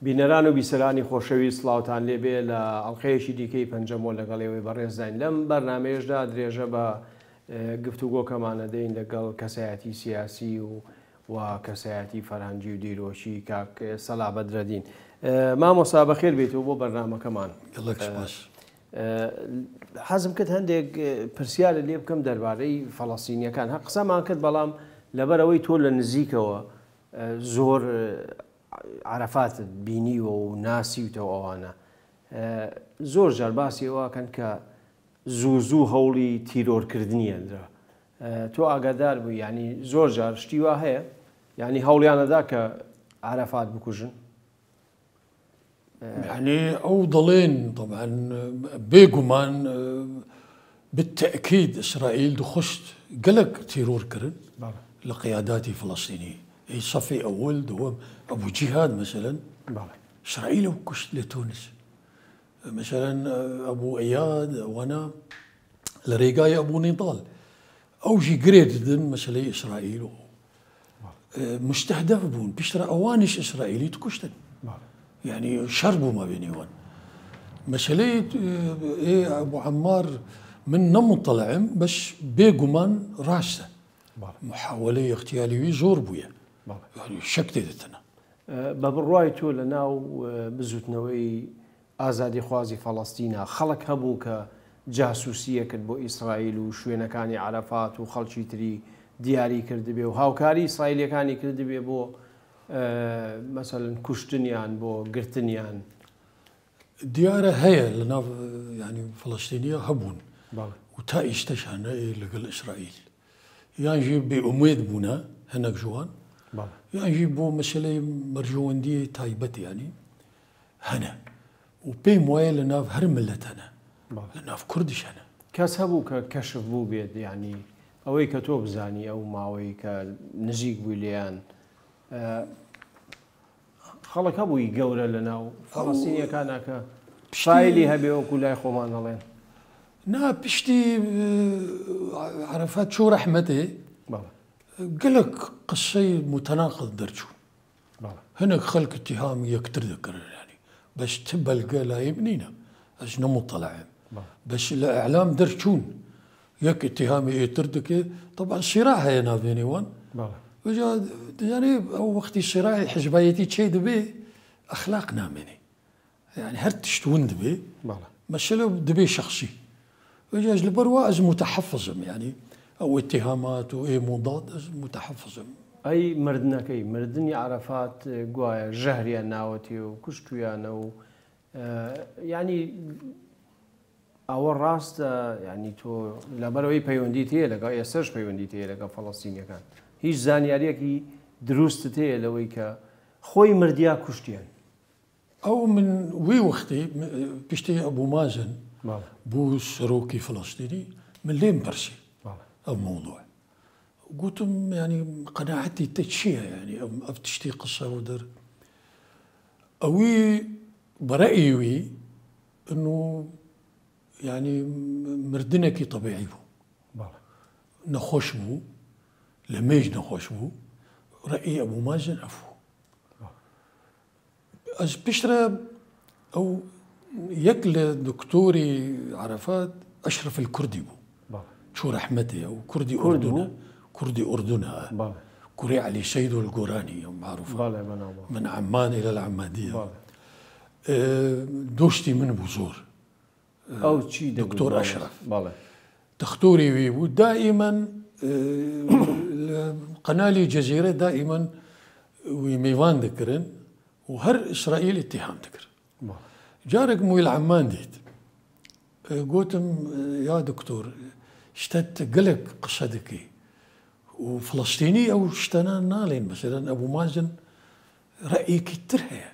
بینەران و بیسەرانی خۆشەویست سڵاوتان لێبێ لە ئەڵقەیەکی دیکەی پەنجەمۆ لەگەڵێەوەی بەڕێزداین لەم بەرنامەیەشدا درێژە بە گفتوگۆکەمانە دەین لەگەڵ کەسایەتی سیاسی و کەسایەتی فەرهەنگی و دیرۆشی کاک سەلا بەدرەدین. مامۆستا بەخێر بێتەوە بۆ بەرنامەکەمان. حەزم کرد هەندێک پرسیارە لێ بکەم دەربارەی فەڵەستینیەکان. قسەمان کرد بەڵام لەبەرەوەی تۆ لە نزیکەوە زۆر عرفات بینیوە و ناسیوتەوە ئەوانە زۆر جار باسی ئەوەکەن کە زوو هەوڵی تیرۆرکردنیە درا. تۆ ئاگادار بووی ینی زۆر جار شتی وا هەیە ینی هەوڵیانەدا کە عرفات بکوژن؟ يعني أو ضلين طبعا بيجومان بالتأكيد إسرائيل دخشت قلق تيرور كرن لقيادات فلسطينية. أي صفي أول هو أبو جهاد مثلا إسرائيل وكشت لتونس مثلا أبو إياد وأنا لريقاي أبو نضال أو جي قريد مثلا إسرائيل مستهدف بون بيشترى أوانش إسرائيلي تكشتن يعني شربوا ما بينيون مسألة إيه أبو عمار من نمط طلعم بس بيجومان راسه محاولة اغتيالية زور بويا يعني شك ديتنا ببڕوای تۆ لە ناو بزوتنەوەی ئازادی خوازی فەڵەستینە خەڵک هەبوو کە جاسووسیە کرد بۆ ئیسرائیل و شوێنەکانی عەرەفات و خەڵکی تری دیاری کردبێ و هاوکاری ئیسرائیلەکانی کردبێ بۆ مثلا کوشتنیان بۆ گرتنیان؟ دیارە هەیە لە ناو يعني فلسطینیە هەبوون وتا ئیشتەشان لەگەڵ ئیسرائیل یانجی بێئومێد بوونە هەنێک جوان یانجی بۆ مەسەلەی مەرجەوەندی تایبەت ینی هەنە و پێم وایە لە ناو هەر ملت هەنە لە ناو کوردیش هەنە. کەس هەبوو کە کەشف بوو بێت ینی ئەوەی کە تۆ بزانی ئەو ماوەی کە نزیک بووی لێیان خەڵک هەبووی گەورە لە ناو فەڵەستینیەکانە کە شایلی هەبێ وەکو لای خۆمان هەڵێن؟ نا پشتی عرفات شو رحمته قلك قصي متناقض درجون هناك خلق اتهام يكتر ذكر يعني بس تبلقى لا يبنينا اش مطلع بس الاعلام درجون يك اتهام يتردك طبعا صراع هنا بيني وان يعني او وقت الصراع حزبيتي تشي دبي اخلاقنا مني يعني هرتش توند بي مسألة دبي شخصي وجاز لبرواز متحفظم يعني او اتهامات واي مضاد متحفظم. اي مردنكي مردني عرفات قوايا جهريا ناوتي وكشتويانا و يعني او الراست يعني تو لبروي بيونديتي لك يسرش بيونديتي لك فلسطينيا كان هيج زانياريكي دروستتي لويكا خوي مرديا كشتيان او من وي وقتي بيشتي ابو مازن بو سروكي فلسطيني من لين برسي الموضوع قلتم يعني قناعتي تتشيها يعني أفتشتي قصة ودر أوي برأيي إنه يعني مردنكي طبيعي بو نخوش بو لميج نخوش بو رأي أبو مازن أفو أز بشرة أو يكل دكتوري عرفات أشرف الكردي بو شو رحمتي أو كردي أردن كردي أردنها كوري علي سيد القراني معروف من عمان إلى العمادية دوشتي من بوزور أو دكتور أشرف دكتوري ودائما قناة الجزيرة دائما وميوان ذكرن وهر إسرائيل اتهام ذكر جارك موي العمان ديت قلتم يا دكتور اشتت قلق قصدكي وفلسطيني او اشتنا نالين مثلا ابو مازن رايك ترهي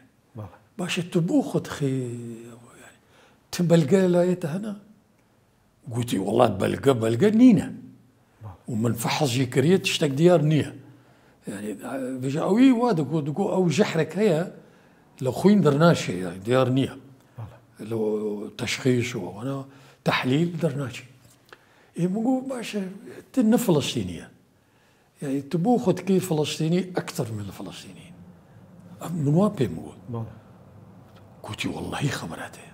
باش تبوخ تخي يعني تبلقى لايته هنا قلتي والله بلقى نينا ومن فحص جيكريت تشتك ديار نيه يعني بجاوي وادق او جحرك هيا لو خوين درناشي يعني ديار نيه لو تشخيص وانا تحليل درناشي يقول باشا تنا فلسطينية يعني تبوخد كيف فلسطيني أكثر من الفلسطينيين من وين بيقول قلت والله خبراته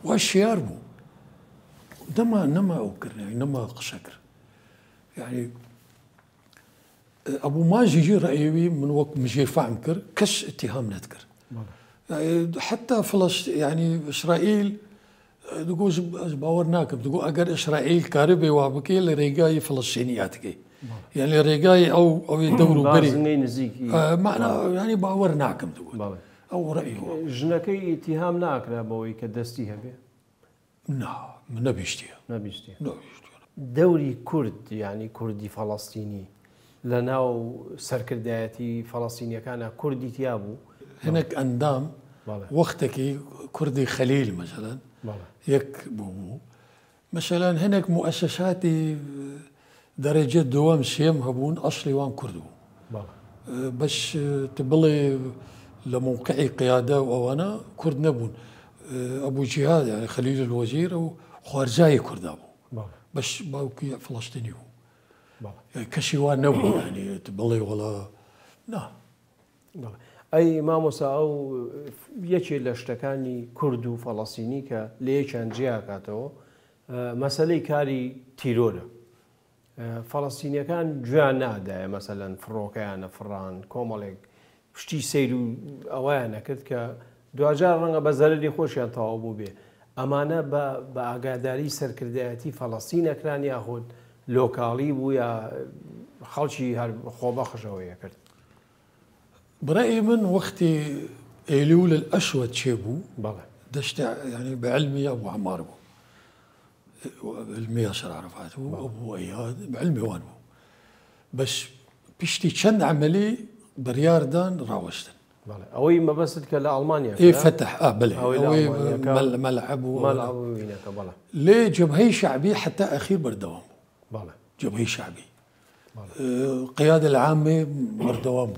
والشيار بو نما أوكر يعني نما قشكر يعني أبو ماجي يجي رأيي من وقت مجي فاهمكر كش اتهام نذكر يعني حتى فلسطين يعني إسرائيل تقول باورناكم تقول أجر إسرائيل كاربي وابكي لرجاي فلسطينياتك يعني رجاي أو يدوروا بري معنى يعني باورناكم تقول أو رأيه جنكي اتهام ناكرا بوي كدستيها به نعم نبيشتيها دوري كرد يعني كردي فلسطيني لناو سركرداتي فلسطينية كان كردي تيابو هناك أندام وقتك كردي خليل مثلا يك بومو مثلا هناك مؤسسات درجة دوام سيم هبون أصلي وان كردو بس تبلي لموقعي قيادة وأنا كرد نبون أبو جهاد يعني خليل الوزير أو خوارزاي كرد أبو بس باوكي فلسطيني يعني كشيوان نبون يعني تبلي ولا نعم أي مامۆستا ئەو یەکێ لە شتەکانی کورد و فەڵەستینی کە لە یەکیان جیاکاتەوە مەسەلەی کاری تیرۆرە فەڵەستینیەکان گوێیان نادایە مەسەلەن فڕۆکەیانە فڕان کۆمەڵێک پشتی سەیر و ئەوەیان نەکرد کە دوجار ڕەنگە بە زەرری خۆشیان تەواو بوو بێ ئەمانە بە ئاگاداری سەرکردایەتی فەڵەستین ئەکران یاخود لۆکاڵی بوو یا خەڵکی هەر خۆبەخشەوەیە کرد برأيي من وقت أيلول الأسود شيبو دشت يعني بعلمي أبو عمار بو علمي ياسر عرفات أبو أياد بعلمي وان بو بس بيشتي كان عملي برياردان راوستن أوي ما بس كلا ألمانيا إيه فتح بلى أوي ملعب وينك بلا ليه جبهة شعبي حتى أخير بردوام بلا جبهة شعبي قيادة العامة بردوام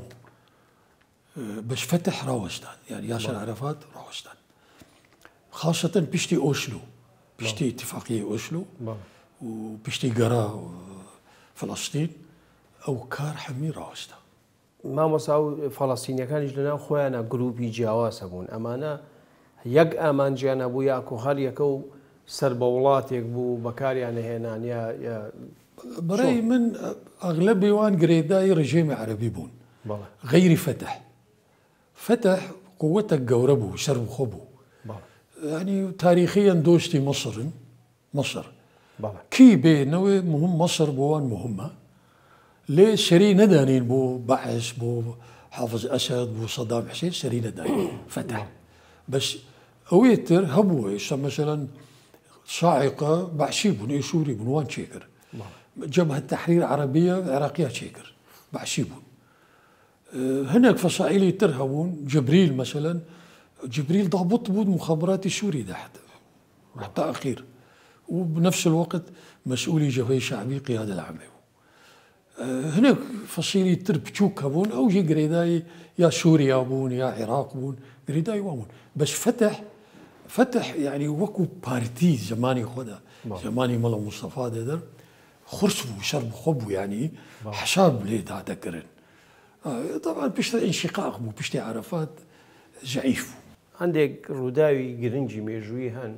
بس فتح راوستان يعني ياسر عرفات راوستان خاصة بيشتي أوشلو بيشتي اتفاقية أوشلو وبيشتي قرا فلسطين أو كار حمي راوستان مامۆستا فەڵەستینیەکانیش لەناو خۆیانە گروپی جیاوازە بوون ئەمانە یەک ئامانجیانە بوو یاکو هەر یەکە و سەر بە وڵاتێک بوو بەکاریان هێنان یا برأي من أغلب وان قريداي رجيم عربي بون غير فتح قوتك قوربو شرب خبو يعني تاريخيا دوشتي مصر كي بينوي مهم مصر بوان مهمة ليه شري ندانين بو بعث بو حافظ أسد بو صدام حسين شري ندانين فتح بس أويتر هبوي مثلا صاعقة بعشيبون إيشوري بون وان شيكر جبهة التحرير العربية العراقية شيكر بعشيبون هناك فصائلي ترهبون جبريل مثلا جبريل ضابط بود مخابرات السوري ده حتى أخير وبنفس الوقت مسؤولي جبهة شعبي قيادة العامة هناك فصيلي تربتشوك هبون أو جي قريداي يا سوريا بون يا عراق بون قريداي وامون بس فتح يعني وكو بارتي زماني خدا زماني ملا مصطفى دادر خرسبو شرب خبو يعني حساب ليه دا تكرن طبعا بيشتي انشقاق بو بيشتي عرفات ضعيف عندك روداوي گرنجی مێژووی هەن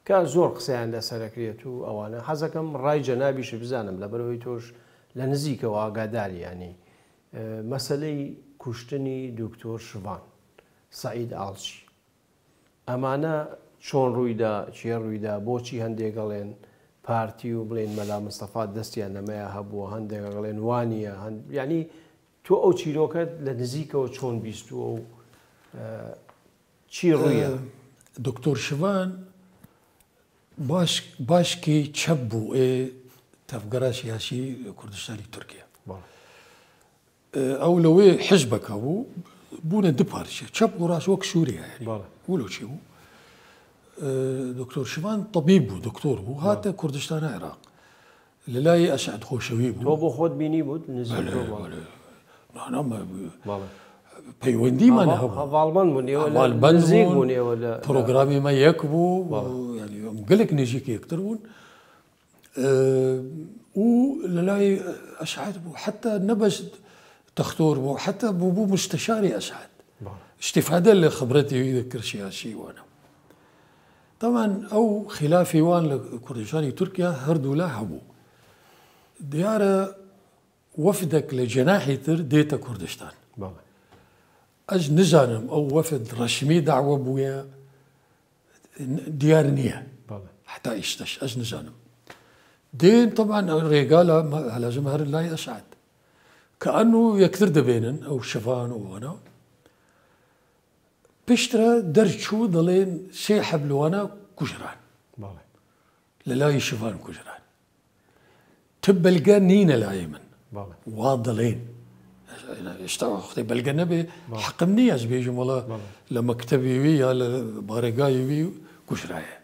کە زۆر قسەیان لەسەرەکرێت و ئەوانە حەزەکەم ڕای جەنابیش بزانم لەبەرەوەی تۆش لە نزیکەوە ئاگاداری ینی مەسەلەی کوشتنی دکتۆر شڤان سعید ئاڵچی ئەمانە چۆن ڕوویدا چێ ڕوویدا بۆچی هەندێک گەڵێن پارتی و بڵێن مەلا مستەفا دەستیان لەمەیە هەبووە هەندێک گەڵێن وانە ینی تۆ ئەو چیرۆکەت لە نزیکەوە چۆن بیستووە و چی ڕوویە دکتۆر شڤان باشکی چەپ بوو تەفگەرە سیاسی کوردستانی تورکیا ئەو لەوێ حزبەکە بوو بوونە دو پارچە چەپ و ڕاست وەک سووریا ولو چی بوو دکتۆر شڤان طبیب بوو دکتۆر بوو هاتە کوردستانە عێراق لەلای ئەسعەد خۆشەوی بوو تۆ بۆ خۆت بینی بووت پەیوەندیمان هەواڵبەند بوون نزیک بوون پرۆگرامی مە یەک بوو ینی گەلێک نزیکی یەکتر بوون و لەلای ئەسعەد بوو حتا نەبەست تەختۆر بوو حتا بوو مستەشاری ئەسعەد استفادة لخبرتي يذكر سياسي وانا طبعا او خلافي وان لكردستان تركيا هردو لا هبو ديارة وفدك لجناحي تر ديتا كردستان اج نزانم او وفد رسمي دعوة بويا ديار نية حتى يشتش اج نزانم دين طبعا الرجالة لازم هر الله أسعد كأنه يكثر دبينن أو شفان أو أنا بشترى درشو ضلين سيحب لوانا كجران لا يشفان كجران تبلقى نينا لايمن واضلين اشتغل اختي بلقى النبي حق مني ازبيجم والله لما كتبي ويا بارقاي وي كجرايه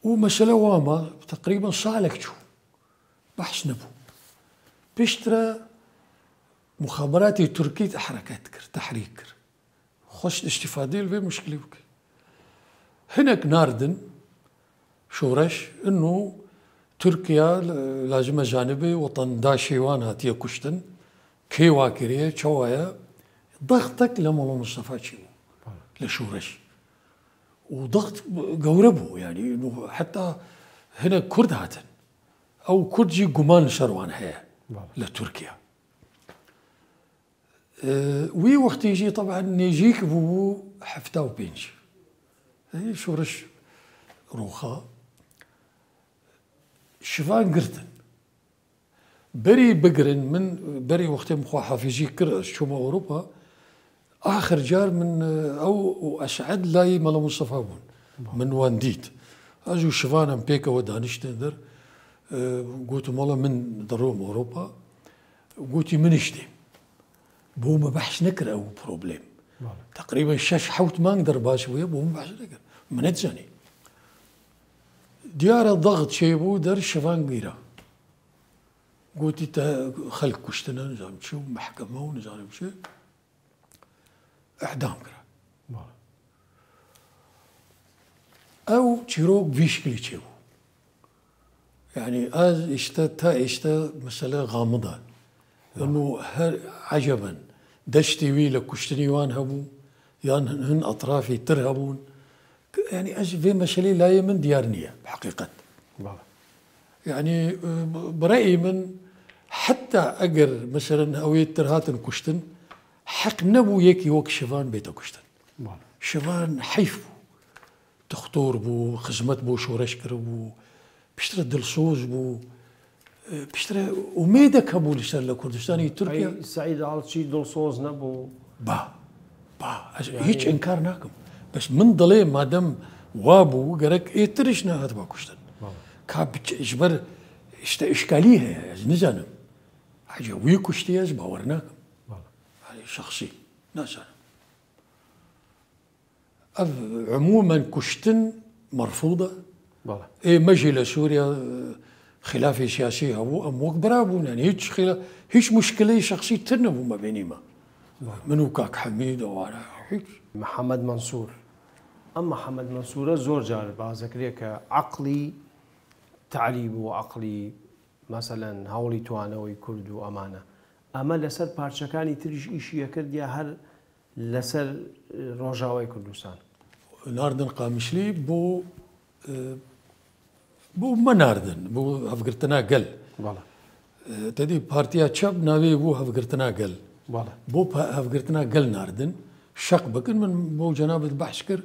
ومسألة واما تقريبا صالك شو بحث نبو بيشترى مخابراتي تركية حركات كر تحريك كر خش استفادة في مشكلة بك هناك ناردن شورش انه تركيا لازم جانبي وطن داشيوان هاتيه كشتن كي واكريه شوايا ضغطك لما مصطفى شيو لشورش وضغط قوربه يعني انه حتى هنا كرد هاتن او كرد جي قمان شروان هي لتركيا وي وقت يجي طبعا نيجيك بو حفتاو بينج هي شورش روخا شفان قرتن بري بقرن من بري وقت مخوا حافيجي كر شوما اوروبا اخر جار من او اسعد لاي مال مصطفى بون من وانديت اجو شفانا بيكا ودانشتندر قلت مالا من دروم اوروبا قلت من اشتي بو ما بحث نكر او بروبليم تقريبا شاش حوت ما نقدر باش ويا بو ما بحث نكر من اتزاني ديار ضغط شيبو در شفان قيرا قلت انت خلق كشتنا نزام شو محكمه ونزام شو اعدام كرا او تشيروك فيشكلي تشيو يعني از اشتا مسألة غامضة انه عجبا دشتي ويلا كشتني وان هبو يعني هن اطرافي ترهبون يعني اج في مسألة لا يمن ديارنية بحقيقة يعني برأيي من حتى اجر مثلا هوية ترهاتن كشتن حق نبو يكي وك شفان بيتا كشتن شفان حيف بو تخطور بو خزمت بو شورشكر بو بيشتري دلسوز بو بيشتري وميدا كابول يشتري لكردستاني تركيا سعيد على شيء دلسوز نبو با هيك انكار ناكم بس من ضلي ما دام وابو قالك ايه ترشنا هات با كشتن كاب اجبر اشكاليه يعني نزانم حاجه ويكو اشتياز باورناكم هذه شخصي ناس عموما كشتن مرفوضه إيه مجي لسوريا خلافي سياسي هو ام وك برابون يعني هيك خلاف هيك مشكله شخصيه تنبو ما بينيما منو كاك حميد او هيك محمد منصور اما محمد منصور زور جارب ذكريه كعقلي تعليب وعقلي مثلا هاولي توانوي كرد وامانه اما لسر بارشكاني تريش ايشي كرد يا هر لسر روجاوي كردستان ناردن قامشلي بو ما ناردن بو هفقرتنا قل تدي بارتيا تشاب ناوي بو هفقرتنا قل بو هفقرتنا قل ناردن شق بكن من بو جنابة بحشكر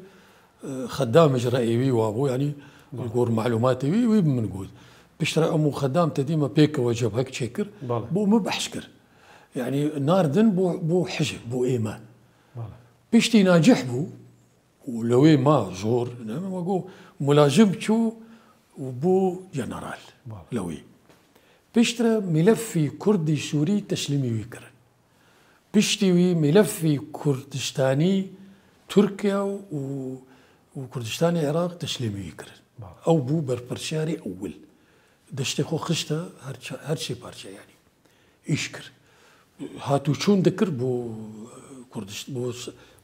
خدام اجرائي وابو يعني القور معلوماتي وي من قول بيشترى امو خدام تديما بيكا وجب هيك تشكر بو ما بحشكر يعني ناردن بو حجب بو ايمان بيشتي ناجح بو ولوي ما زور ما قو ملازم شو وبو جنرال لوي بيشترى ملفي كردي سوري تسليمي ويكرن بيشتوي ملفي كردستاني تركيا وكردستاني العراق تسليمي ويكرن او بو بربرشاري اول دشتخو خشتا هرشي بارشا يعني يشكر هاتو شون ذكر بو كردست بو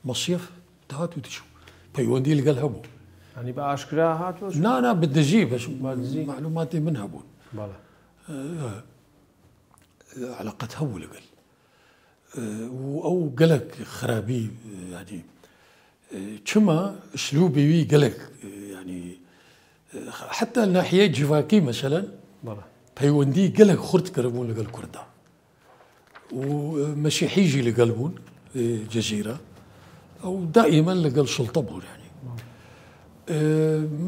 مصيف هاتو تشو بيوندي اللي قالها بو يعني باشكرا هاتو لا بدي اجيب بس معلوماتي منها بون بلا علاقتها ولا قال او قلق خرابي يعني كما اسلوبي وي قلق يعني حتى الناحيه جواكي مثلا بيوندي قلق خرت كربون لقل كردا ومسيحيجي لقلبون جزيره او دائما لقل سلطبون يعني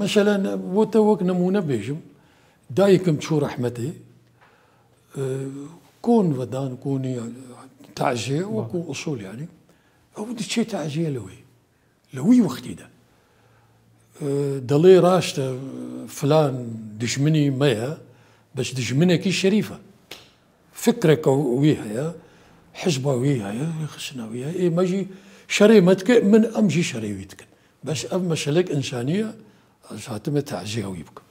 مثلا وتوك نمونه بيجم دايكم تشو رحمتي كون ودان كوني تعزيه وكو اصول يعني او دي شي تعزيه لوي وقتي ده دلي راشته فلان دشمني ميا بس دشمنك الشريفه فكرك ويها يا حزبه ويها يا خشنا ويها اي ماجي شريمتك من امجي شريويتك بس اب مسلك انسانيه ساتمه تعزيه ويبك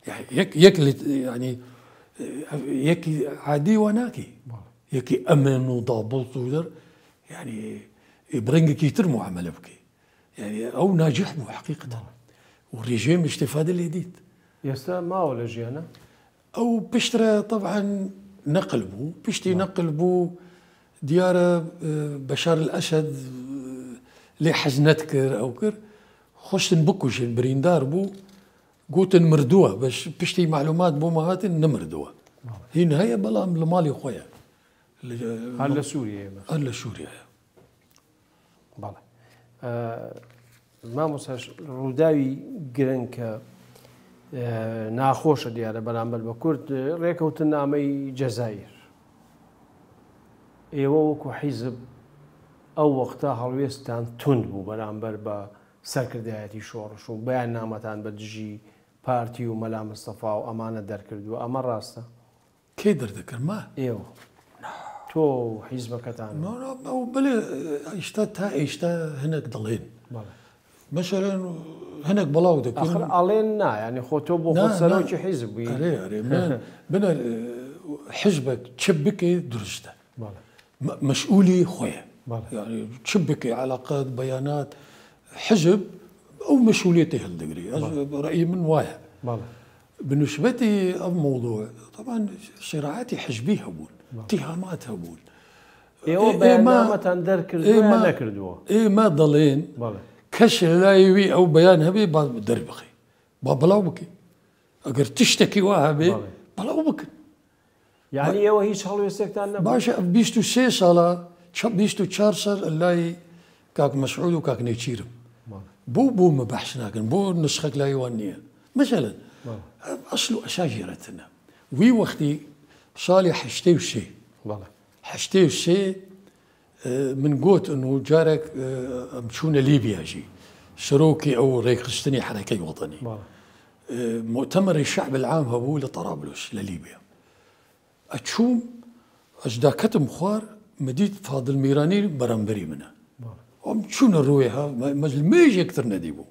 يعني يك يعني يك عادي وناكي يك امن وضابط ودر يعني يبرنك يتر معامله بكي يعني او ناجح بو حقيقه والرجيم استفاده الجديد يستا ما ولا جيانا او بشترى طبعا نقلبو بشتي نقلبو ديار بشار الاسد لي حزنتكر او كر خوش نبكوش بريندار بو قوت نمردوها باش بشتي معلومات بو مهات نمردوها هي نهايه بلا لمالي خويا على سوريا على سوريا بلا ما مساش روداوي جرنكا ناخوش دياره بلامبل بكرد ريكوت نامي جزائر ايوه وكو حزب او وقتها هلويستان تند بو بلامبل با سركردایەتی شۆڕش و بەیان نامەتان بە دژی پارتی و مەلا مستەفا و ئەمانە دەرکردووە ئەمە ڕاستە کێ دەردەکرد ما ئێوە تۆ حیزبەکەتان بڵێ ئیشتا تا ئێشتا هەنێک دەڵێن مەسەلەن هەنێک بڵاو دەکەن ئەڵێن نا یعنی خۆ تۆ بۆ خۆت سەرۆکی حیزب بووی بنە حیزبێک چ بکێ دروستە مەسئولی خۆیە يعني چ بکێ علاقات بەیانات حزب او مسؤوليته هالدقري رايي من واحد بالنسبه لي الموضوع طبعا صراعاتي حزبيه هبول اتهامات هبول ما تندر كردوا ما ضلين كش لايوي او بيان هبي دربخي بلاو بكي اگر تشتكي وهبي بلاو بك يعني ايوه هيش حلو يستكتان باشا بيستو 6 سالا بيستو 4 سال الله كاك مسعود وكاك نيتشيرم بو ما بحثناكن بو نسخك لا يوانية مثلا اصله اساجرتنا وي وقتي صالح حشتي وشي حشتي وشي من قوت انه جارك مشونا ليبيا جي سروكي او ريقستني حركي وطني مؤتمر الشعب العام هبو لطرابلس لليبيا اتشوم اجداكت مخوار مديد فاضل ميراني برامبري منها شون الرويها مازال ما يجي اكثر نديبو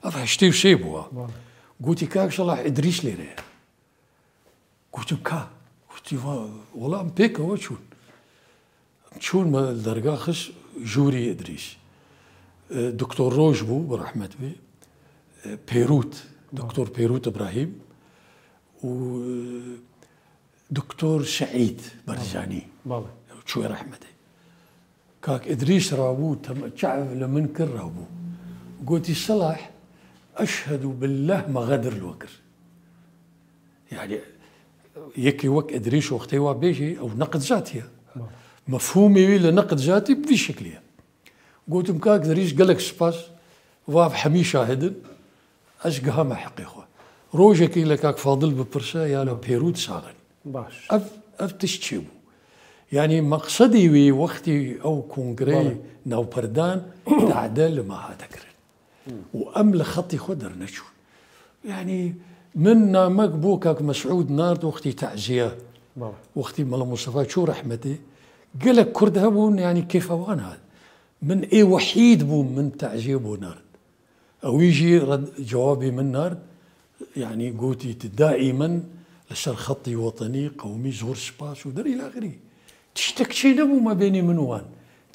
افحشتي وشيبوها قلت كاك صلاح ادريس لي راه قلت والله مبيك هو شون ما الدرقاخس جوري ادريس دكتور روجبو برحمة بي بيروت دكتور بيروت ابراهيم ودكتور سعيد برزاني شو رحمته كاك ادريس رابو شعب لمن كر رابو قلت صلاح اشهد بالله ما غدر الوكر يعني يكي وك ادريس وقتي بيجي او نقد ذاتيه مفهومي لنقد ذاتي بذي شكليه قلت مكاك ادريس قالك سباس واف حمي شاهد اشقها ما حقيقه روجك لكاك فاضل ببرسا يا لو بيروت ساغن باش اف تشتشيبو يعني مقصدي وي وقتي او كونغري ناو بردان تعدل ما هاتكرن وامل خطي خدر نشون يعني منا مقبوكك مسعود نارد وقتي تعزيه وقتي ملا مصطفى شو رحمتي قالك كرد هبون يعني كيف وان هذا من اي وحيد بو من تعزيه بو نارد او يجي رد جوابي من نارد يعني قوتي دائما لسر خطي وطني قومي زور سباس ودر الى اخره تشتك شي نبو ما بيني من وان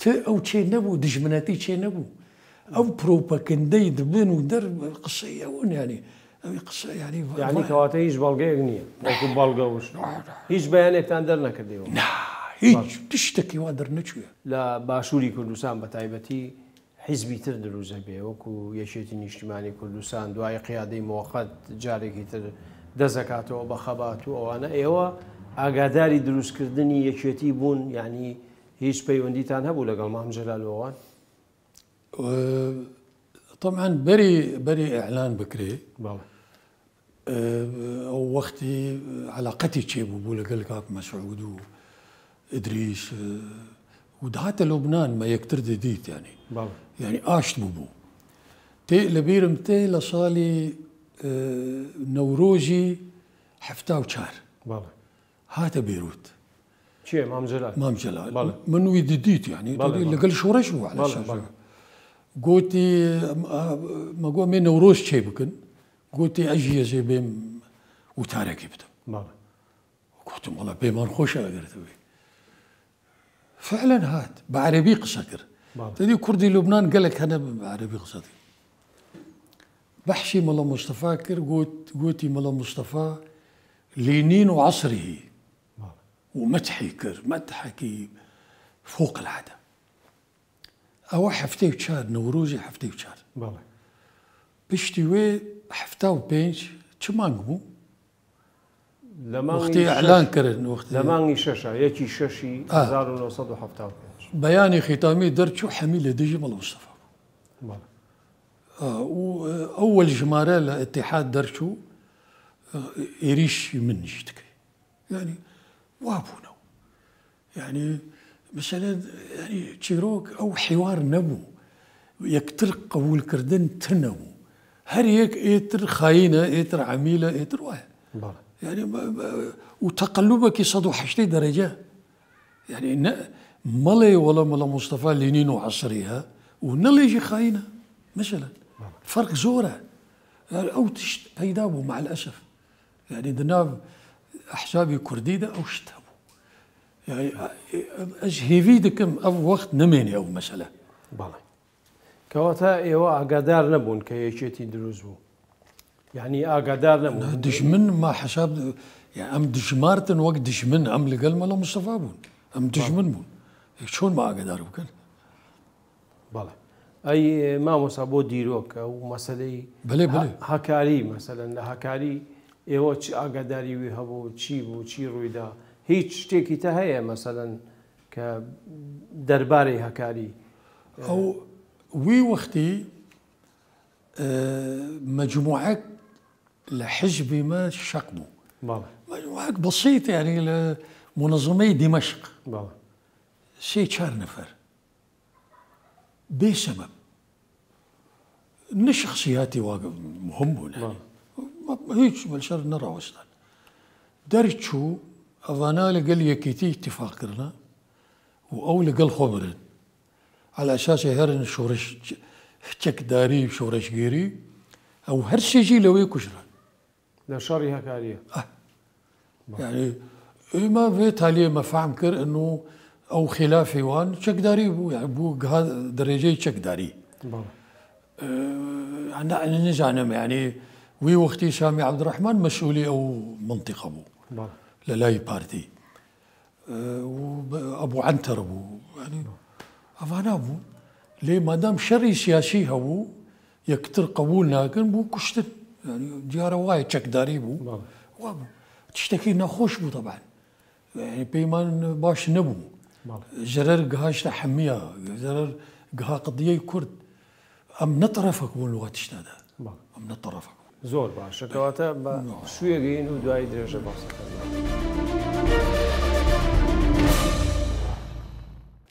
او شي نبو دجمناتي شي نبو او بروباكندي دبن ودر قصيه ون يعني قصه يعني كواتي هيش بلغي اغنيه لكن بلغه وش هيش بيانات تندرنا كديو هیچ تشتێکی وا دەرنەچووە لە باشووری کوردستان بە تایبەتی حیزبی تر دروزە بێ وەکو یەکێتی نیشتیمانی کوردستان دوای قیادەی مۆقەت جارێکی تر دەزەکاتەوە بە خەبات و ئەوانە ئێوە ئاگاداری دروستکردنی یەکێتی بوون یعنی هیچ پەیوەندیتان هەبوو لەگەڵ مام جەلالەوەوان؟ طبعا بەری ئەعلان بکرێ ئەو وەختی علاقەتی چێبوو بوو لەگەڵ کاک مەسعود و ئیدریس و دهاتە لوبنان ما یەکتر دەدیت yani ئاشت بوو تێ لەبیرم تێ لە ساڵی نەورۆژی 74 هاتە بێروت چێ مام جەلال من وی ددیت yani لەگەڵ شۆڕەش بوو گوتی مەگوە مێ نەورۆژ چێ بکەن گوتی ئەژیەژێ بێم وتارێکی بدەم گوتم وەڵا پێمان خۆشە ئەگەرتەوەی فعلا هات بە عەرەبی قسە کرد دەدی کوردی لوبنان گەلێک هەنە بە عەرەبی قسە کرد بەحشی مەڵە مستەفا کرد گوتی مەڵە مستەفا لینین و عەسری ومەدحی کرد مەدحێکی فوق العادە ئەوە هەفتەی و چار نەورۆژی هەفتەی و چار پشتی وێ 75 چ مانگ بوو وەختی ئەعلان کردن لە مانگی شەشە یەکی شەشی 1975 بەیانی ختامی دەرچوو هەمی لە دژی مەڵە مستەفا ئەوەل ژمارە لە ئەتیحاد دەرچوو ئێریشی من نشت کرد yani وابوونەوە yani مثلا yani چیرۆک ئەو حیوار نەبوو یەکتر قبولکردن تر نەبوو هەر یەک ئێتر خاینە ئێتر عەمیلە ئێتر وایە يعني وتقلبك 180 درجة يعني مالي ولا مصطفى لينين وعصريها ونليجي خاينة مثلا فرق زورة يعني أو هيدابو مع الأسف يعني دناب أحسابي كرديدة أو شتابو يعني أجهيفيدكم أو وقت نميني أو مسألة بالله كواتا إيوا أقدار نبون كيشيتي دروزو يعني أقدار نبون دشمن ما حساب يعني أم دشمارتن وقت دشمن أم لقل ملا مصطفى بون أم دشمن بون شلون ما أقدر بكن بالله أي ما مصابو ديروك أو مسألة بلي هكاري مثلا هكاري إيوا أقداري ويهبو تشيبو تشيرو إذا هيك شتيكي تهيأ مثلا كدرباري هكاري أو وي وقتي مجموعة لحزب ما شقبو مجموعة بسيط يعني لمنظمي دمشق شيء 4 نفر بسبب ان شخصياتي واقف مهم هنا هيك بالشر نرى وصل درتشو اظانا لقل يكيتي اتفاق كرنا او لقل خبرن على اساس هرن شورش تشك داري شورش غيري او هرشيجي لو يكشرا لا شري هكاريه يعني ما في تالي ما فهم كر انه او خلافي وان تشك داري بو يعني بو درجه تشك داري عندنا نجعنا يعني وي وقتي سامي عبد الرحمن مسؤولي او منطقه بو للاي بارتي وابو عنتر ابو يعني افانا بو ليه ما دام شري سياسي هو يكتر قبولنا كان بو كشت يعني جاره واي تشك داري بو وابو تشتكي نخوش بو طبعا يعني بيمان باش نبو جرر قهاش حميه جرر قها قضيه كرد ام نطرفك بون لغه تشتاده ام نطرفك زور باش كواتا شويه جين ودواي درجه بسيطه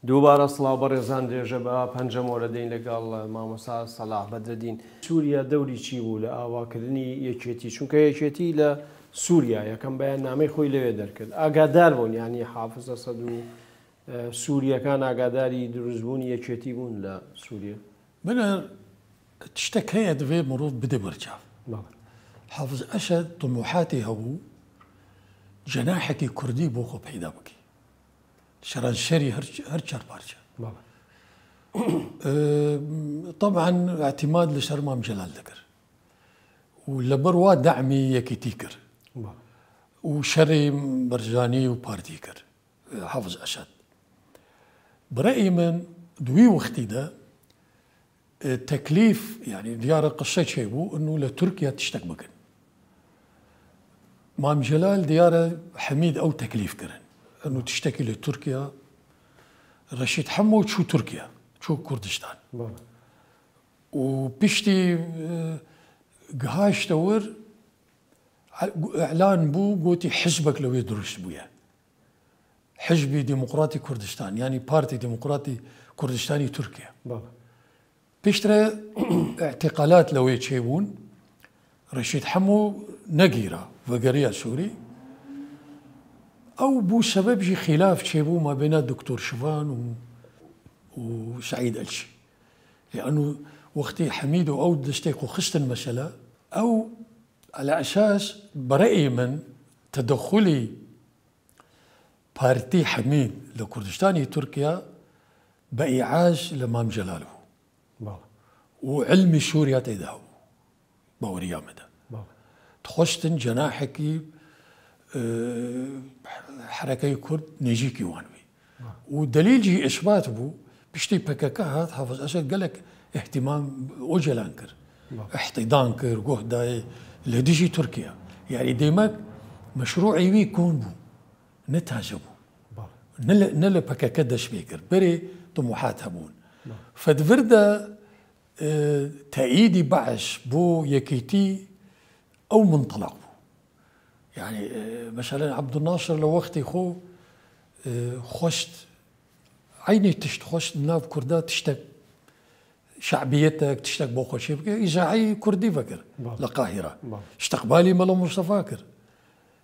دووبارە سڵاو بەڕێزان درێژە بە پەنجەم وەرەدەین لەگەڵ مامۆستا سەلاح بەدرەدین. سووریا دەوری چی بوو لە ئاواکردنی یەکێتی؟ چونکە یەکێتی لە سووریا یەکەم بەیان نامەی خۆی لەوێ دەرکرد. ئاگادار بوون ینی حافز ئەسەد و سووریەکان ئاگاداری دروستبوونی یەکێتی بوون لە سووریا. منە تشتێک هەیە دەبێ مرۆڤ بدە بەرچاو. حافز ئەسەد طموحاتی هەبوو جەناحێکی کوردی بۆ خۆ پەیدا بکەی. شرانشري هرشار بارشا طبعا اعتماد لشر مام جلال ذكر ولبروا دعمي يكي تيكر وشري برجاني وبارتيكر حافظ أسد. برأيي من دوي وقتي ده تكليف يعني ديارة قصة شيبو إنه لتركيا تشتك مكان. مام جلال ديارة حميد أو تكليف كرن إنه تشتكي لتركيا. رشيد حمو شو تركيا شو كردستان. وبيشتي قهاش تور إعلان بو قوتي حزبك لو يدرس بويا. حزبي ديمقراطي كردستان يعني بارتي ديمقراطي كردستاني تركيا. بيشترى اعتقالات لو يتشيبون رشيد حمو نقيرة فقرية سوري أو بو سبب جي خلاف تشيبو ما بين الدكتور شفان وسعيد ألشي لأنه وقتي حميد أو دستيقو خست المسألة أو على أساس برأيي من تدخلي بارتي حميد لكردستاني تركيا بإعاز لمام جلاله وعلمي سوريا تيداو باوريا مدى تخشتن جناحكي حركة كرد نيجيكي وانوي ودليل جي إثبات بو بيشتي بكاكا حافظ أسد قالك اهتمام وجلانكر احتضانكر قهدا لديجي تركيا يعني ديماك مشروعي وي كون بو نتهاجبو نل بكاكا داش بيكر بري طموحات هبون فدفردا تأييدي بعش بو يكيتي أو منطلق بو يعني مثلا عبد الناصر لو وقتي خو خشت عيني تشت خشت ناف كردات تشتك شعبيتك تشتك بوخو شيبك إذاعي كردي فكر لقاهرة استقبالي ملا مصطفى فاكر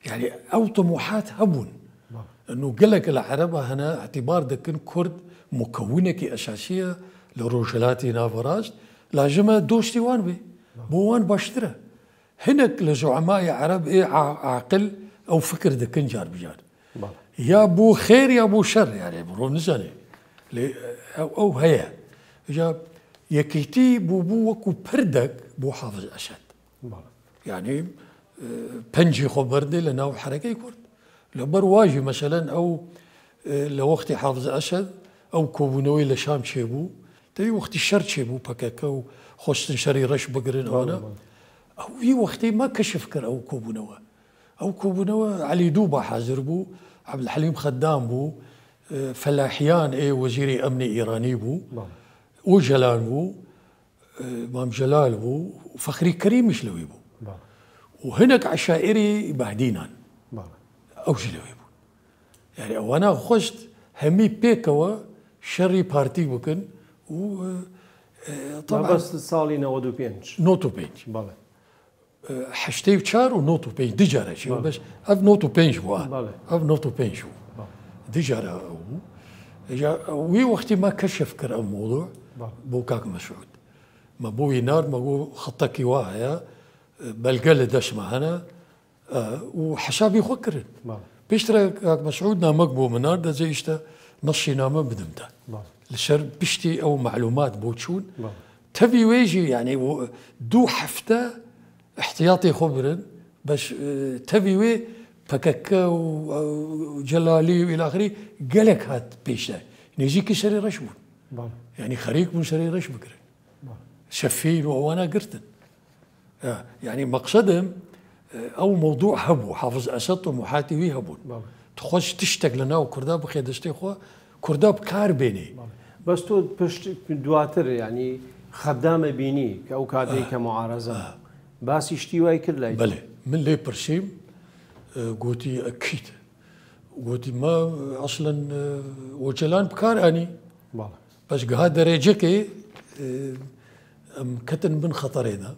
يعني أو طموحات هبون إنه قالك العرب هنا اعتبار دكن كرد مكونة أساسية لروجلاتي نافراج لازم دوستي وان بي بوان باشترى هناك لزعماء عرب إيه عاقل أو فكر دكن جار بجار يا بو خير يا بو شر يعني برو نزاني أو هيا جاب يكيتي بو وكو بردك بو حافظ أسد يعني بنجي خبردي لنا حركة كرد لبر واجي مثلا أو لوقتي حافظ أسد أو كوبونوي لشام شيبو تبي وقت الشر شيبو بكاكا وخشتن شري رش بقرن أنا أو في وقتي ما كشف كر أو كوبونوا علي دوبا حاضر بو عبد الحليم خدام بو فلاحيان إيه وزيري أمني إيراني بو وجلال بو مام جلال بو وفخري كريم مشلوي بو وهناك عشائري بعدينا أو جلوي بو يعني وأنا خشت همي بيكوا شري بارتي بكن و طبعا بس صالي نوتو بينج حشتي وشار ونوتو بينج ديجارة شو بس أف نوتو بينج بوا أف نوتو بينج شو ديجارة وي وقتي ما كشف كر الموضوع بو كاك مسعود ما بو ينار ما بو خطكي واهيا بلقل دشمة هنا وحسابي خكرن بيشترى كاك مسعود نامك بو منار دا زي اشتا نصي نامه بدمتا لشر بشتي او معلومات بوتشون تبي ويجي يعني دو حفته احتياطي خبرن بس تبي وي فككا وجلالي والى اخره قالك هات بيشتا نيجيك شري رشبون يعني خريك من شري رشب بكره شفين وانا قرتن يعني مقصدهم او موضوع هبو حافظ اسد طموحاتي وي هبون تخش تشتغل لنا وكرداب خيدشتي خو كرداب كار بيني بس تو بشت دواتر يعني خدامه بيني او كادي كمعارضه بس يشتي واي كرلاي بله من لي برسيم قوتي اكيد قوتي ما اصلا وجلان بكار اني بس قاعد درجكي كتن من خطرينا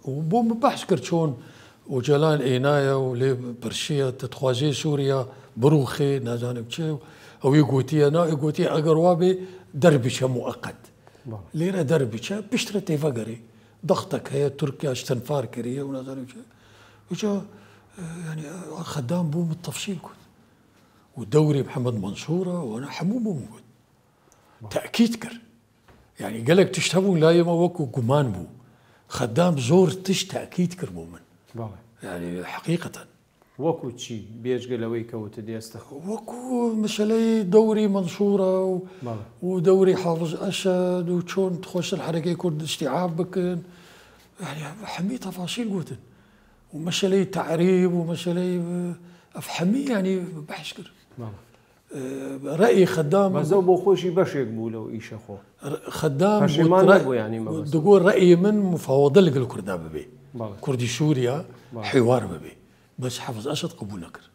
وبوم بحث كرتشون وجلان عناية ولي برشية تتخوازي سوريا بروخي نازانب تشيو او يقوتي انا يقوتي اقروابي دربشة مؤقت ليرة دربشة بيشتري تيفاقري ضغطك هي تركيا اشتنفار كريه ونازانب تشيو وجا يعني خدام بوم التفصيل كنت والدوري محمد منصورة وانا حموم موجود تأكيد كر يعني قالك تشتبون لا يما وكو قمان بو خدام زور تش تأكيد كر مؤمن يعني حقيقة وەکو چی بێژگە لەوەی کەوتە دێستە وەکو مەسەلەی دەوری منسوورە و دەوری حافظ ئەسەد و چۆن خۆشتر حرەکەی کورد استیعاب بکەن يعني هەمی تەفاسیل گوتن و مەسەلەی تعریب و مەسەلەی ئەفهەمی يعني بەحث کرد رأي خدام بەزە بۆ خۆشی بەشێک بوو لەو ئیشە خۆ خدام يعني دەگۆ رأي من مفاوضة لەگەڵ کوردا ببێ کوردی سووریا حوار ببێ بس حافظ أسد قبول نكر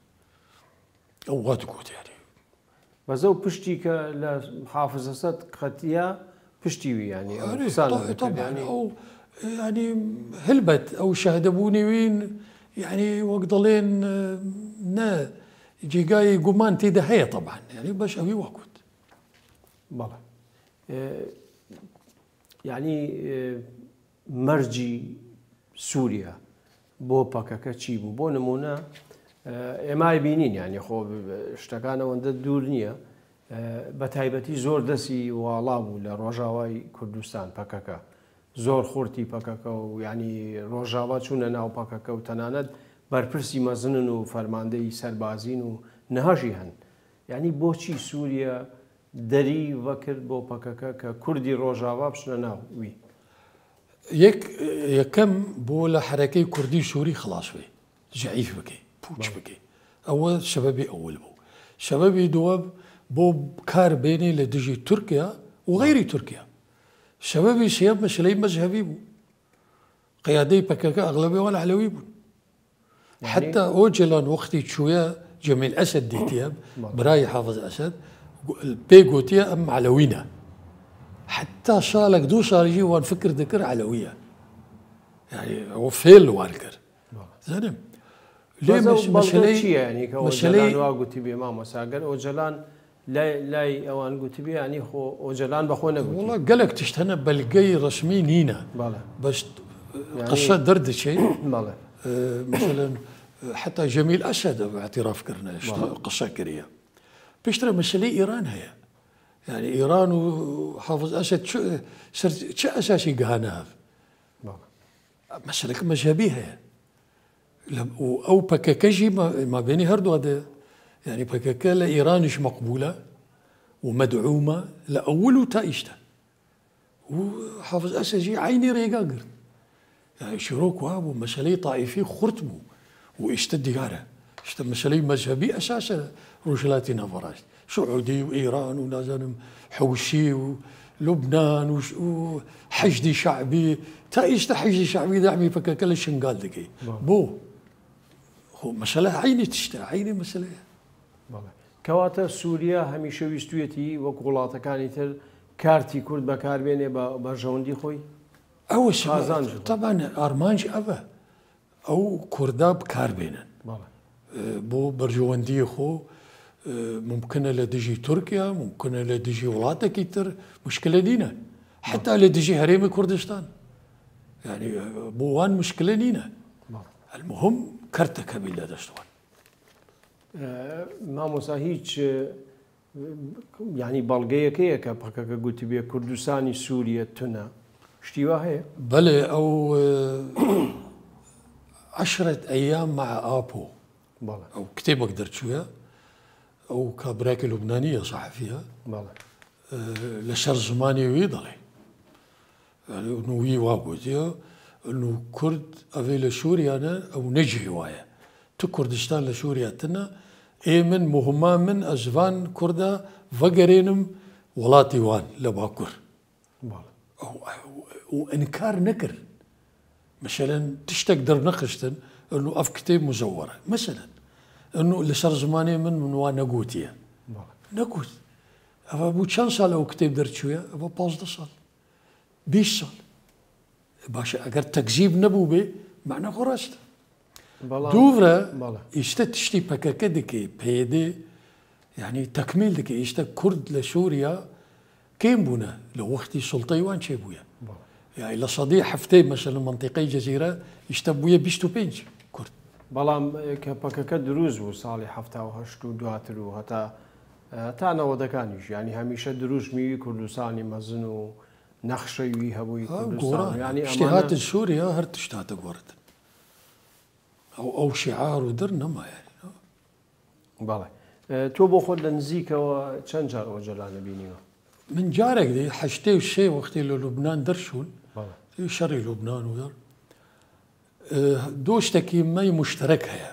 أو غاتكوت يعني بزو بشتي لا حافظ أسد قتيا بشتي يعني طبعا يعني أو يعني هلبت أو شهدبوني وين يعني وقضلين نا جيجاي قمان تيدا هي طبعا يعني باش أبي وقت بلى يعني مرجي سوريا بۆ پاکەکە چی بوو بۆ نمونە ئێمای بینین یعنی خۆ شتەکانەوەندە دوور نییە بە تایبەتی زۆر دەستی واڵا بوو لە ڕۆژاوای کوردستان پەکەکە زۆر خورتی پەکەکە و ینی ڕۆژاوا چوونە ناو پەکەکە و تەنانەت بەرپرسی مەزنن و فەرماندەی سەربازین و نەهەژی هەن یعنی بۆچی سووریا دەری وەکرد بۆ پەکەکە کە کوردی ڕۆژاوا بچنە ناو وی يكم بولا حركي كردي سوري خلاص بي ضعيف بكي بوش بكي أول شبابي أول بو شبابي دواب بو كار بيني لدجي تركيا وغير تركيا شبابي سياب مسلي مذهبي بو قيادي بكاكا أغلبي ولا علوي بو حتى أوجلان وقتي شوية جميل أسد ديتياب براي حافظ أسد البيغوتيا أم علوينا حتى صالك دو صار يجي وان فكر ذكر علوية يعني هو فيل واركر زين ليه مش مشلي يعني كوجلان واقوتي بي ماما ساقر وجلان لا اوان قوتي بي يعني خو وجلان بخونا قوتي والله قالك تشتهنا بلقي رسمي نينا بس يعني قصة درد شيء مثلا حتى جميل أسد باعتراف كرنا قصة كريه بيشتري مسألة إيران هي يعني إيران وحافظ أسد شو أساسي قهانها مسألة مذهبية أو بكاكجي ما بيني هردو هذا يعني بكاكا لإيرانش مقبولة ومدعومة لأول تايشتا وحافظ أسد جي عيني ريقاقر يعني شروك وابو مسألة طائفي خرطمو واشتد ديارة اشتد مسألة مذهبي أساسا روشلاتي نافراش سعودي وإيران ونازنم حوشي ولبنان وحشدي شعبي تايشتا حشدي شعبي دعمي فكاكل الشنقال دقي بو هو مسألة عيني تشتا عيني مسألة كواتا سوريا هميشه ويستويتي وقولاتا كانتر كارتي كرد بكار بيني برجوندي خوي أو طبعا أرمانج أبا أو كردا بكار بينن بو برجوندي خو ممكن لديجي تركيا ممكن لديجي ولاتا كتر مشكلة دينا حتى لديجي هريم كردستان يعني بوان مشكلة دينا المهم كرتك بلا دستوان ما مساهيج يعني بلغيه كيكا بحكا قلت بيه كردستاني سوريا تنا اشتيوا هي بلى او 10 أيام مع ابو او كتاب قدرت شويه او كابراك لبنانيه صحفيه لشر زماني ويضلي يعني انه وي واقوتيا انه كرد افي لسوريا او نجي هوايه تو كردستان لسوريا تنا ايمن مهما من ازفان كردا فقرينم ولاتي وان لباكر وانكار نكر مثلا تقدر نقشتن انه اف كتاب مزوره مثلا انه لشر زماني من وانا قوتيا نقول ابو كان صار او كتاب درت شويه ابو 15 صال 20 صال باشا اگر تكذيب نبوبه معناه خرجت دوفرا يشتا تشتي بكاكا دكي بيدي يعني تكميل دكي يشتا كرد لسوريا كيم بونا لو وقتي سلطي وان شي بويا يعني لصديق حفتي مثلا منطقي جزيره يشتا بويا بيشتو بينج كرد بلام كبكاكا دروز بو صالح حفتا وهشتو دواتر وهتا تانا ودكانيش يعني هميشه دروز مي كردستاني مزنو نخشوي هبوي كردستان يعني اجتهاد سوريا هرت اشتهات قورت او شعار ودرنا ما يعني. بەڵێ تۆ بۆ خۆت لە نزیکەوە چەند جار ئەوە جەلانە بینیوە؟ من جارێک دی حەشتەی و شێ وەختی لە لوبنان دەرچوون شەڕی لوبنان و دەر دوو شتێکی مەی مشترەک هەیە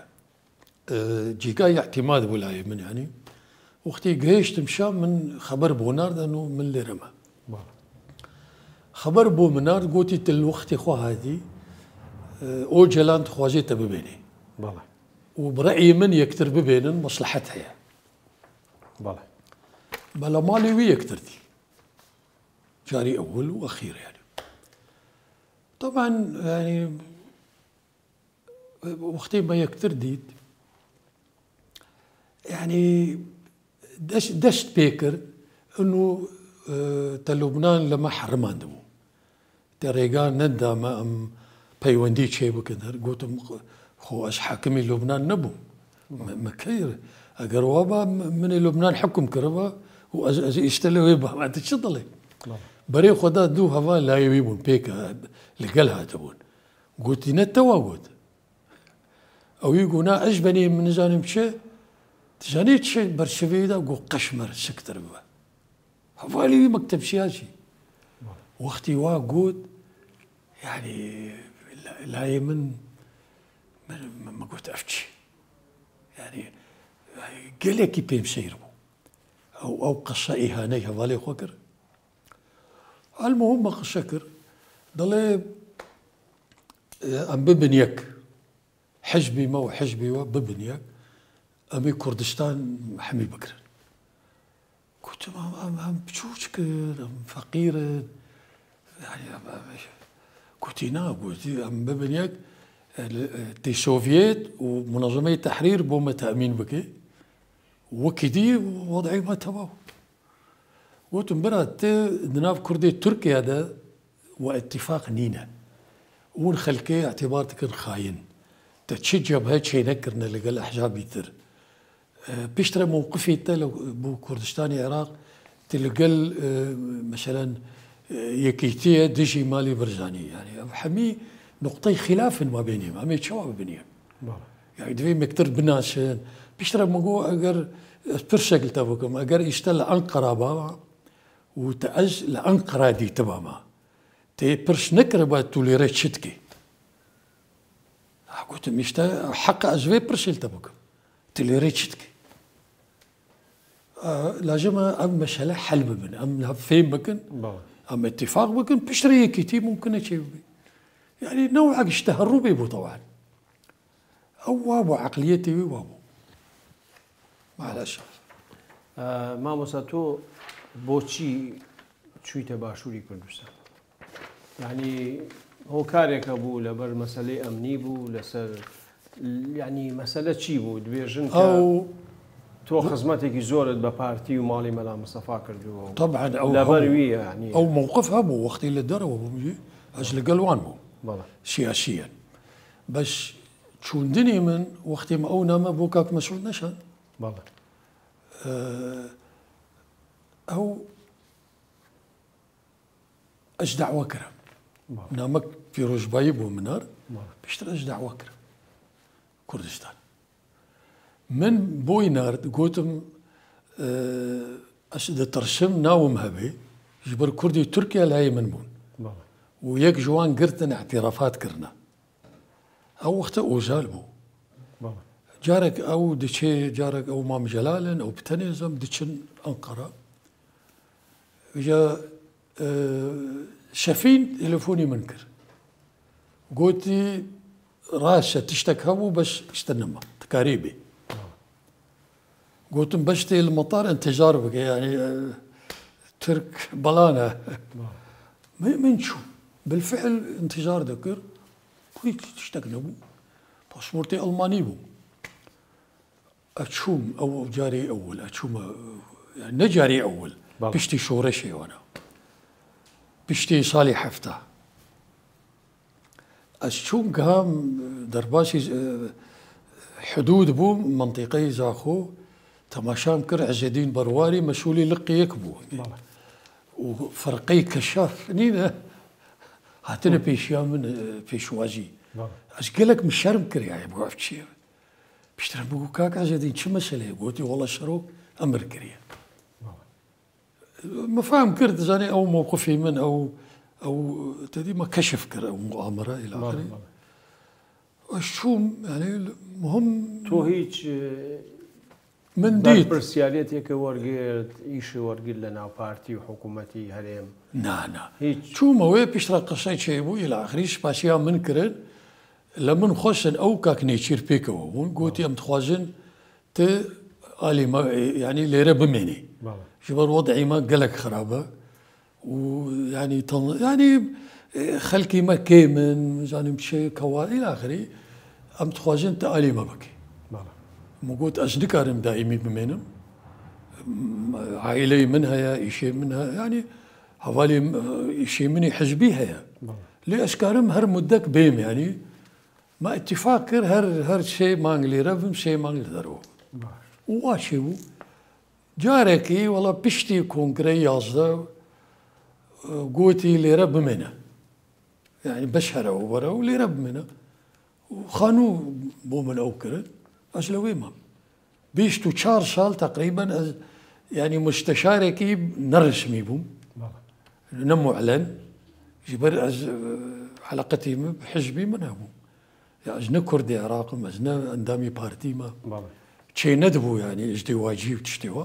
جیگای اعتیماد بوو لای من یعنی وەختی گەیشتم شام من خەبەر بۆ ناردەن و من لێرەمە خەبەر بۆ من نارد گوتی تل وەختی خوا هاتی ئەو جەلان دخوازێتە ببێنێ وبرأيي من يكتر ببينن مصلحتها بلى بلا مالي وي يكتر دي جاري أول وأخير يعني طبعا يعني وقتين ما يكتر ديت يعني دشت بيكر إنه تلبنان لما حرمان دمو تريقان ندا ما أم بيوندي شيء بكدر قلتم خو اش حاكمي لبنان نبو مكير اگر وابا من لبنان حكم كربا واشتلوا يبا ما تشطلي بري خدا دو هوا لا يبون بيكا لقلها تبون قلت نتوا قلت او يقولنا اجبني من جانب شيء تجاني شيء برشفي دا قو قشمر سكتر بها هوالي مكتب شياشي وقتي واقود يعني لا يمن ما قلت أفتشي يعني قال لك كيف يسيروا أو قصة إهانة هذا خوكر المهم قصكر ضل أم ببنيك حزبي ما هو حزبي وببنيك أمي كردستان حمي بكر قلت أم بشوشك أم فقير يعني قلت نا قلت أم ببنيك تي سوفيت ومنظمة التحرير بوما تأمين بكي وكدي وضعي ما تباو قلت مرات دناف كردي تركيا هذا واتفاق نينا ونخلكي اعتبارتك خاين تتشجب هاد شيء نكرنا لقى الأحزاب يتر بيشتري موقفي لو بو كردستان العراق تلقى مثلا يكيتيا ديجي مالي برزاني يعني حمي نقطة خلاف ما بينهم هم يتشابه بينهم يعني دوي مكتر بناس بيشتري مقو أجر برشكل تبوكم أجر يشتغل أنقرة بابا وتأج لأنقرة دي تباما تي برش نكربا توليريت شتكي قلت مشتا حق أزوي برشل تبوكم توليريت شتكي لازم أم مسألة حل ببن أم فين بكن أم اتفاق بكن بيشتري كتير ممكن أشيء يعني نوعك اشتهروا بيبو طبعا او وابو عقليتي وابو معلش ما مساتو بوشي شويته باشوري كردستان يعني هو كاريك ابو لبر مساله امني بو لسر يعني مساله شي بو دبيجن او تو خدمتك زورت ببارتي ومالي ملا مصطفى كردو طبعا او لبروي يعني او موقفها بو وقت اللي دروا بو اجل قلوان بو سياسيا بس شو الدنيا من وقت ما أو نام بوكاك مسؤول نشان أو أجدع وكرة نامك في رجبايب ومنار بيشتري أجدع وكرة كردستان من بوي نارد قوتم أشد ترسم ناوم هبي جبر كردي تركيا لا يمنبون ويك جوان قرتن اعترافات كرنا او وقت اوزالبو جارك او دشي جارك او مام جلالن او بتنزم دشن انقره جا شفين تليفوني منكر قلتي راسه تشتكهو بس استنما تكاريبي قلت بشتي المطار انتظار بك يعني ترك بلانه من شو بالفعل انتظار ذكر كويس تشتغل بو باسبورتي الماني بو اتشوم او جاري اول اتشوم يعني نجاري اول بشتي شورشي وانا بشتي صالح حفته اتشوم قام درباشي حدود بو منطقي زاخو تماشام كر عز الدين برواري مسؤولي لقي يكبو وفرقي كشاف نينا هاتنا بيشيا من بيشوازي اش قالك مش شرم كريا يا ابو عرفت شي بيشتري بقول كاك عجدين شو مسألة قلت والله شرو امر كريا ما فاهم كرت زاني او موقفي من او تدي ما كشف كر او مؤامره الى اخره شو يعني مهم تو هيك من ديت برسياليتك ورقيت ايش ورقي لنا بارتي وحكومتي هريم نا هيك شو ما وي بيشترى قصي شيء بو الى اخره باشيا من كرن لمن خوشن او كاك نيتشير بيكو ونقولتي ام تخوازن ت الي ما يعني ليره بميني شبر وضعي ما قلق خرابه ويعني يعني خلكي ما كيمن يعني مشي كوا الى اخره ام تخوازن تالي ما بكي مقوت اشدكارم دائمي بمينم عائلي منها يا شيء منها يعني حوالي شيء مني حزبي هيا لاشكارم هر مدك بيم يعني ما اتفاقر هر شيء مانغلي رفم شيء مانغلي درو واشيو جاركي والله بشتي كونغري يازدا قوتي ليرة بمنا يعني بشهرة وبرا وليرة بمنا وخانو بو من اوكرت اشلوي ما بيشتو 4 سال تقريبا يعني مستشاركي نرسمي بوم نمو اعلن جبر علاقتي بحزبي من ابو يعني ازنا كردي عراق ازنا اندامي بارتي ما شي ندبو يعني ازدواجي وتشتوا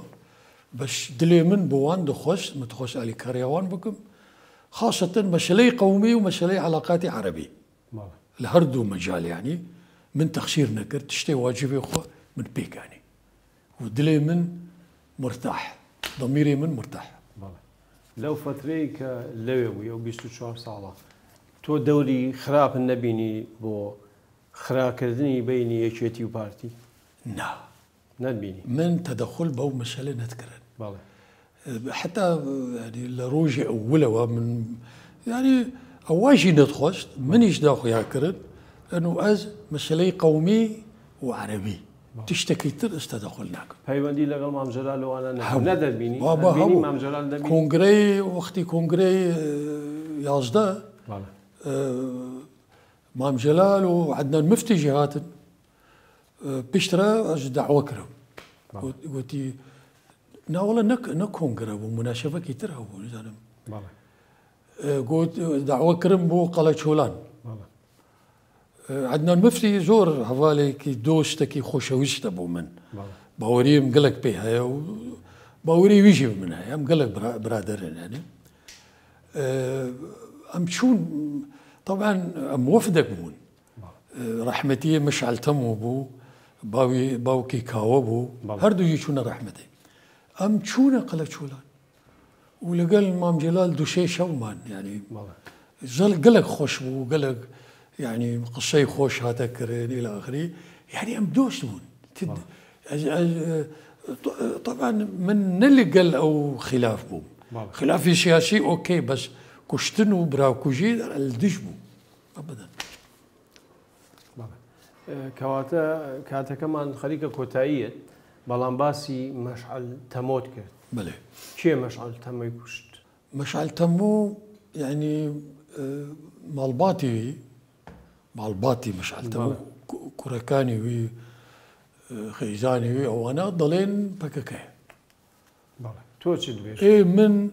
بس دلي من بوان دخوش متخوش علي كريوان بكم خاصة مسألة قومي ومسألة علاقاتي عربي الهردو مجال يعني من تخشير نكر تشتي واجبي اخوة من بيك يعني ودلي من مرتاح ضميري من مرتاح لو فتريك لوي او 24 ساعة تو دوري خراب النبيني بو خراب كردني بيني يشيتي وبارتي نا نبيني من تدخل بو مسألة نذكرن حتى يعني لروجي أولا من يعني أواجي ندخوش من يشداخو ياكرن أنه أز مسألة قومي وعربي تشتكي تر استدخلناكم هاي لقل مام جلال وانا ندر بيني بيني مام جلال نبيني كونغري وقتي كونغري يازدا مام جلال وعندنا المفتي جهات بيشترى دعوة كرم قلتي نا والله نكون قرب ومناسبة كتير هو زلمة قلت دعوة كرم بو قلعة شولان عندنا المفتي زور حوالي كي دوسته كي خوشويسته بو من باوري مقلق بها باوري ويجي منها مقلق برادر يعني ام شون طبعا ام وفدك بون رحمتي مشعل تمو بو باو كي كاوبو هردو يشونا رحمتي ام شونا قلت شولان ولقال مام جلال دوشي شومان يعني زل قلق خوش بو قلق يعني قصي خوش هاتكرين الى اخره يعني ام دوشتون طبعا من نلقى او خلاف بو خلاف سياسي اوكي بس كشتنو براو كوجي الدجبو ابدا كاتا كمان خليك كوتاية بلان باسي مشعل تموت كرت بله كي مشعل تمو يكشت مشعل تمو يعني مالباتي مشعل تمو كركاني وي خيزاني وي او انا ضلين بككه بله تو تشد بيش ايه من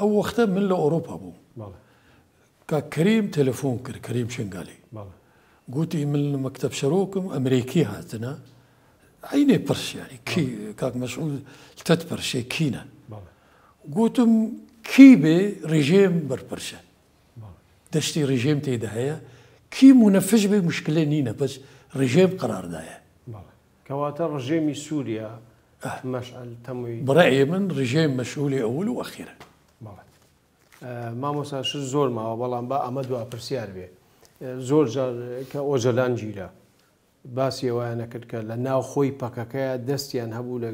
او وقتها من لاوروبا بو بله كريم تليفون كريم شنقالي بله قلت من مكتب شروكم امريكي هاتنا عيني برش يعني كي كاك مسؤول تتبرشي كينا قلتم كيبي ريجيم بربرشة دشتي ريجيم تيدهايا كي منفذ بمشكلة نينا بس ريجيم قرار دايا كواتا رجيم سوريا مشعل تموي برأيي من ريجيم مسؤولي أول وأخيرا ما موسى شو زور ما والله با أمد وأبرسيار بيه زور جار كأوجلان جيلا باسي وانا كرك لناو خوي باكاكا دستيان هبو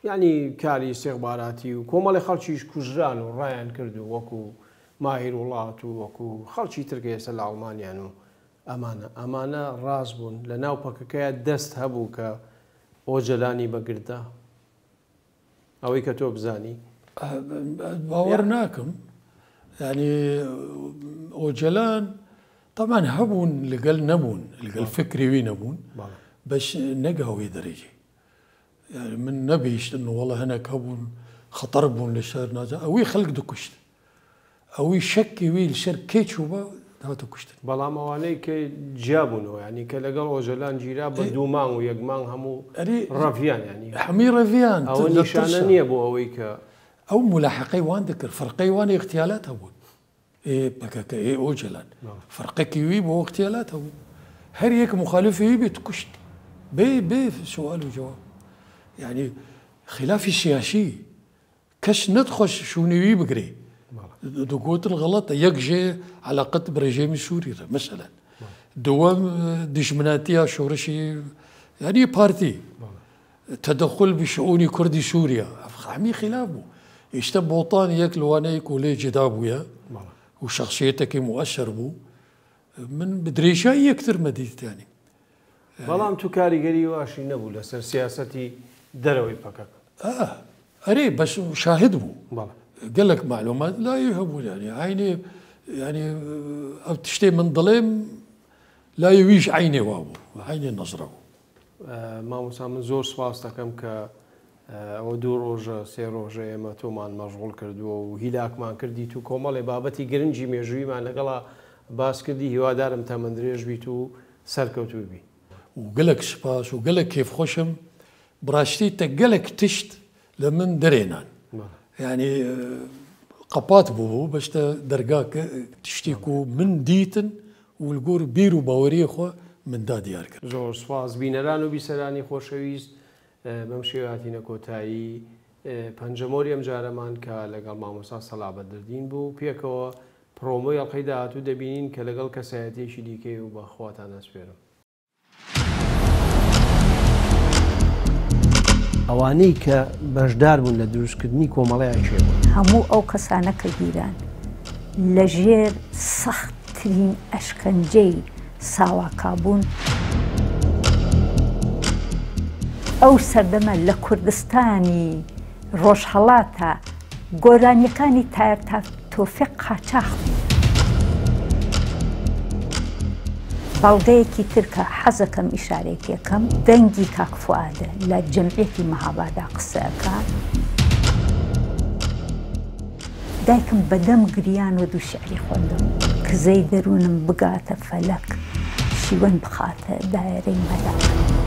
يعني كاري استخباراتي وكومالي خلشيش كجران ورايان كردو وكو ماهر ولات وكو خلشي تركيا سلا ألمانيا أمانة رازبون لناو باكاكا دست هبو كأوجلاني بقردا أو كتو بزاني باورناكم يعني أوجلان طبعا هبون لقال نبون لقال فكري وين نبون بس نقهوي درجة يعني من نبيش انه والله هناك هبون خطر بون لشهر نازا اوي خلق دكشت اوي شكي وي لشهر كيتشوبا هاتو كشت بلا مواني كجابونه يعني كلقال وجلان جيراب دومان ويقمان همو رافيان يعني حمي رافيان او نشانني ابو اويك او ملاحقي وان ذكر فرقي وان اغتيالات هبون ايه بكاكا ايه اوجلان فرقي كيوي بو اغتيالات هبون هر هيك مخالفي بتكشت بي سؤال وجواب يعني خلافي سياسي كش ندخش شو نبي بقري دقوت الغلط يكجي علاقة برجيم سوري مثلا دوام دشمناتيا شورشي يعني بارتي تدخل بشؤون كردي سوريا عمي خلافه يشتب بوطان ياكل وانا يكولي جدابويا وشخصيتك مؤثر بو من بدريشة يكثر مديت يعني بلام تو كاريگري واشي نبو لسر سياستي دروي بكاك أري بس شاهد بو قال لك معلومات لا يهبون يعني عيني يعني أو تشتي من ظلم لا يويش عيني وابو عيني نظره ما مسا من زور سواس دەکەم کە ئەوە دوو ڕۆژە سێ ڕۆژە ئێمە تۆمان مەشغوڵ کردووە و هیلاکمان کردی تو کۆمەڵێ بابەتی گرنگی مێژوویمان لەگەڵا باس کردی هیوادارم تەمەند درێژ بیت و سەرکەوتوو بی وقالك سباس وقالك كيف خشم براشتي تقالك تشت لمن درينان يعني قبات بو باش درقاك تشتيكو من ديتن والقور بيرو باوريخو من دا ديارك زۆر سواز بینەران و بیسەرانی خۆشەویست بەم شێواتینە کۆتایی پەنجەمۆری ئەم جارەمان کە لەگەڵ مامۆستا سەڵابەت دەردین بوو پێکەوە پرۆمۆی ئەڵقەی داهاتوو دەبینین کە لەگەڵ کەسایەتیەکی دیکەی و بە خواتان ئەسپێرم ئەوانەی کە بەشدار بوون لە دروستکردنی کۆمەڵەیەکێ هەموو ئەو کەسانە کە گیران لەژێر سەختترین ئەشکەنجەی ساواکابوون ئەو سەردەمە لە کوردستانی ڕۆژهەڵاتە گۆرانیەکانی تایەر تۆفیق قاچاق بەڵگەیەکی ترکە حەزەکەم ئیشارێکێکم دەنگی کاک فوادە لە جەمعیەتی مەهابادا قسەکە دایکم بەدەم گریان و دوو شعری خوێندم کزەی دەروونم بگاتە فەلەک شیوەن بخاتە دایرەی مەداڵ